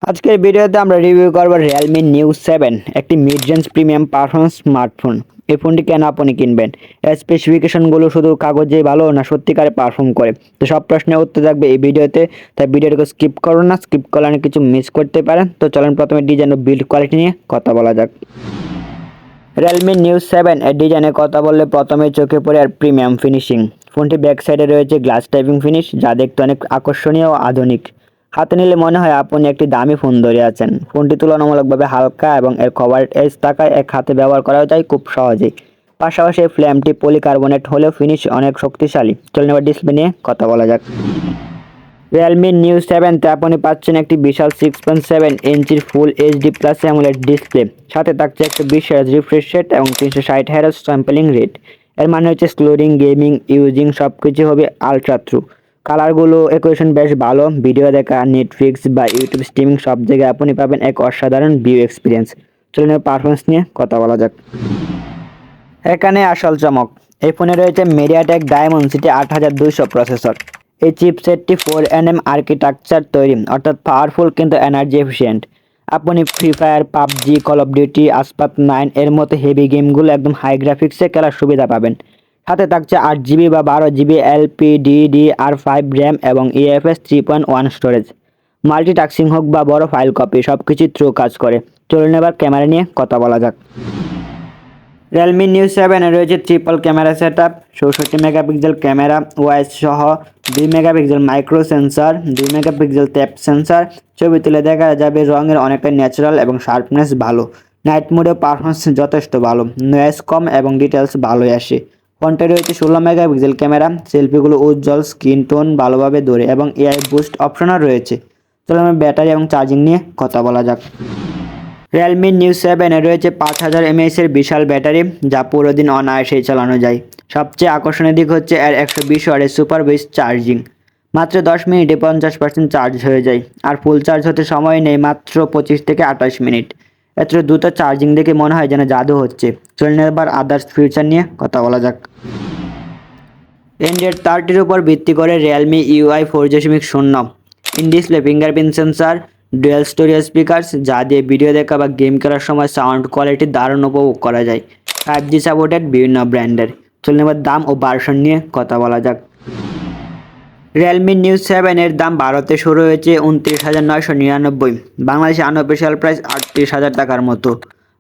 আজকের ভিডিওতে আমরা রিভিউ করব Realme New 7 একটি mid range premium performance smartphone. এই ফোনটি কেন আপনি কিনবেন, এর স্পেসিফিকেশনগুলো শুধু কাগজেই ভালো না সত্যিকারে পারফর্ম করে, তো সব প্রশ্নের উত্তর থাকবে এই ভিডিওতে। তাই ভিডিওটাকে স্কিপ করুন না, স্কিপ করলে কিছু মিস করতে পারেন। তো চলেন প্রথমে ডিজাইন ও বিল্ড কোয়ালিটি নিয়ে কথা বলা যাক। Realme New 7 এর ডিজাইনে কথা বললে প্রথমে চোখে পড়ে আর প্রিমিয়াম ফিনিশিং। ফোনটি ব্যাক সাইডে রয়েছে গ্লাস টাইপিং ফিনিশ, যা দেখতে অনেক আকর্ষণীয় ও আধুনিক। হাতে নিলে মনে হয় আপনি একটি দামি ফোন ধরে আছেন। ফোনটি তুলনামূলকভাবে হালকা এবং এর কভার এজ থাকায় এক হাতে ব্যবহার করা যায় খুব সহজেই। পাশাপাশি এই ফ্ল্যামটি পলিকার্বনেট হলেও ফিনিশ অনেক শক্তিশালী। চলুন এবার ডিসপ্লে নিয়ে কথা বলা যাক। Realme New 7 আপনি পাচ্ছেন একটি বিশাল 6.7 ইঞ্চির full HD plus AMOLED display, সাথে থাকছে 120 হার্জ রিফ্রেশ রেট এবং 360 হার্জ স্যাম্পলিং রেট। এর মানে হচ্ছে স্ক্রোলিং, গেমিং, ইউজিং সব কিছু হবে আলট্রা থ্রু। কালারগুলো ইকুয়েশন বেশ ভালো, ভিডিও দেখা, নেটফ্লিক্স বা ইউটিউব স্ট্রিমিং সব জায়গায় আপনি পাবেন এক অসাধারণ ভিউ এক্সপিরিয়েন্স। চলুন পারফরমেন্স নিয়ে কথা বলা যাক। এখানে আসল চমক, এই ফোনে রয়েছে মিডিয়াটেক ডায়মন্ডসিটি 8200 প্রসেসর। এই চিপসেটটি 4nm আর্কিটেকচার তৈরি, অর্থাৎ পাওয়ারফুল কিন্তু এনার্জি এফিশিয়েন্ট। আপনি free fire, PUBG, call of duty, Asphalt 9 এর মতো হেভি গেমগুলো একদম হাই গ্রাফিক্সে খেলার সুবিধা পাবেন। সাথে থাকছে 8GB বা 12GB LPDDR5 র্যাম এবং EFS 3.1 স্টোরেজ। মাল্টিটাস্কিং হোক বা বড় ফাইল কপি, সব কিছুই থ্রু কাজ করে। চলুন এবার ক্যামেরা নিয়ে কথা বলা যাক। Realme New 7 এ রয়েছে triple camera setup, 64 megapixel camera wise সহ 2 megapixel micro sensor, 2 megapixel tap sensor. ছবি তুলে দেখা যাবে রঙের অনেকটা ন্যাচারাল এবং শার্পনেস ভালো। নাইট মোডে পারফরমেন্স যথেষ্ট ভালো, নয়েজ কম এবং ডিটেলস ভালোই আসে। ফ্রন্টে রয়েছে 16 মেগাপিক্সেল ক্যামেরা, সেলফিগুলো উজ্জ্বল, স্ক্রিন টোন ভালোভাবে ধরে এবং এআই বুস্ট অপশনও রয়েছে। চলুন ব্যাটারি এবং চার্জিং নিয়ে কথা বলা যাক। Realme New 7 এ রয়েছে 5000 mAh এর বিশাল ব্যাটারি, যা পুরো দিন অনায়াসেই চালানো যায়। সবচেয়ে আকর্ষণীয় দিক হচ্ছে এর 120 ওয়াটের সুপার বেস্ট চার্জিং। মাত্র 10 মিনিটে 50% চার্জ হয়ে যায়, আর ফুল চার্জ হতে সময় নেই মাত্র 25 থেকে 28 মিনিট। এত দ্রুত চার্জিং দেখে মনে হয় যেন জাদু হচ্ছে। চলুন এবার আদার্স ফিচার নিয়ে কথা বলা যাক। Android 30 উপর ভিত্তি করে Realme UI 4.0 in display fingerprint sensor, dual storage speakers, যা দিয়ে ভিডিও দেখা বা গেম খেলার সময় সাউন্ড কোয়ালিটি দারুণ উপভোগ করা যায়। 5G সাপোর্টেড বিভিন্ন ব্র্যান্ডের। চলুন এবার দাম ও ভার্সন নিয়ে কথা বলা যাক। Realme New 7 এর দাম ভারতে শুরু হয়েছে 29,999, বাংলাদেশে আনঅফিসিয়াল প্রাইস 38,000 টাকার মতো।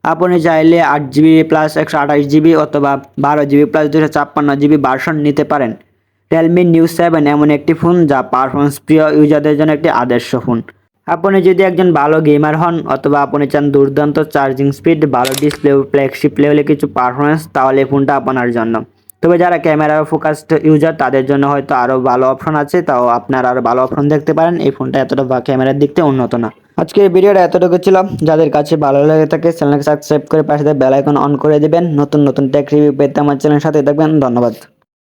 আপনি চাইলে 8GB প্লাস 128GB অথবা 12GB প্লাস 256GB ভার্সন নিতে পারেন। Realme New 7 এমন একটি ফোন যা পারফরমেন্স প্রিয় ইউজারদের জন্য একটি আদর্শ ফোন। আপনি যদি একজন ভালো গেমার হন অথবা আপনি চান দুর্দান্ত চার্জিং স্পিড, ভালো ডিসপ্লে ও ফ্ল্যাগশিপ লেভেলে কিছু পারফরমেন্স, তাহলে এই ফোনটা আপনার জন্য। তবে যারা ক্যামেরা ফোকাসড ইউজার তাদের জন্য হয়তো আরও ভালো অপশন আছে, তাও আপনারা আরও ভালো অপশন দেখতে পারেন। এই ফোনটা এতটা ক্যামেরার দিক থেকে উন্নত না। আজকের ভিডিওটা এতটুকু ছিল। যাদের কাছে ভালো লেগে থাকে চ্যানেলকে সাবস্ক্রাইব করে পাশে বেল আইকন অন করে দিবেন। নতুন নতুন টেক রিভিউ পেতে আমার চ্যানেলের সাথে থাকবেন। ধন্যবাদ।